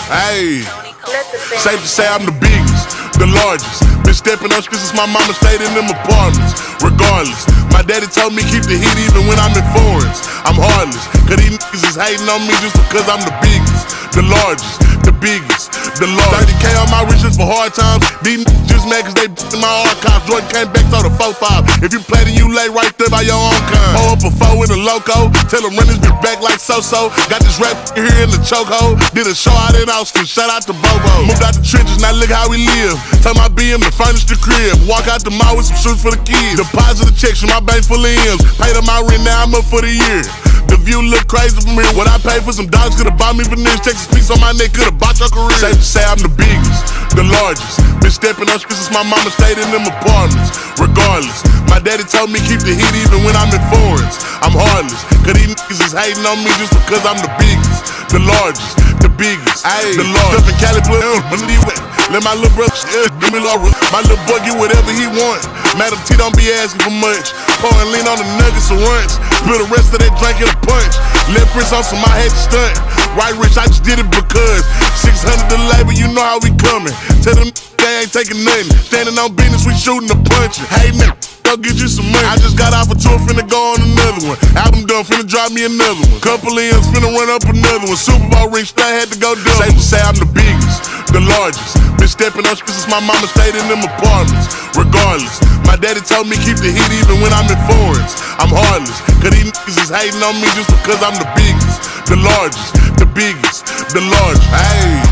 Hey, safe to say I'm the biggest, the largest. Been stepping on shit since my mama stayed in them apartments. Regardless, my daddy told me keep the heat even when I'm in foreigns. I'm heartless, cause these niggas is hating on me just because I'm the biggest, the largest, the biggest, the largest. 30K on my riches for hard times. These niggas just mad cause they in my archives. Jordan came back, told the 4-5. If you play, then you lay right there by your own kind. Pull up a 4 in a loco, tell them run this bitch back like so-so. Got this rap here in the chokehold. Did a show out in Austin, shout out to Bobo. Moved out the trenches, now look how we live. Tell my BM to furnish the crib. Walk out the mall with some shoes for the kids. Deposit the checks from my bank full of M's. Paid up my rent, now I'm up for the year. The view look crazy from here. What I paid for some dogs could've bought me veneers. Texas piece on my neck could've bought your career. Safe to say I'm the biggest, the largest. Been stepping on shit since my mama stayed in them apartments. Regardless, my daddy told me keep the heat even when I'm in foreigns. I'm heartless, cause these niggas is hating on me just because I'm the biggest, the largest, the biggest, the largest. Stuff in Cali, let my little brother my little boy get whatever he want. Madam T don't be asking for much. Pouring lean on the nuggets and runch. Spill the rest of that drink in a punch. Left wrist on some I had to stunt. Right rich, I just did it because 600 the labor, you know how we coming. Tell them they ain't taking nothing. Standing on business, we shooting and punching. Hey man, go get you some money. I just got off a tour, finna go on another one. Album done, finna drop me another one. Couple M's, finna run up another one. Super Bowl ring, still had to go double. Safe to say I'm the biggest, the largest. Been stepping on shit since my mama stayed in them apartments. Regardless, my daddy told me keep the heat even when I'm in foreigns. I'm heartless, cause these niggas is hating on me just because I'm the biggest, the largest, the biggest, the largest. Hey.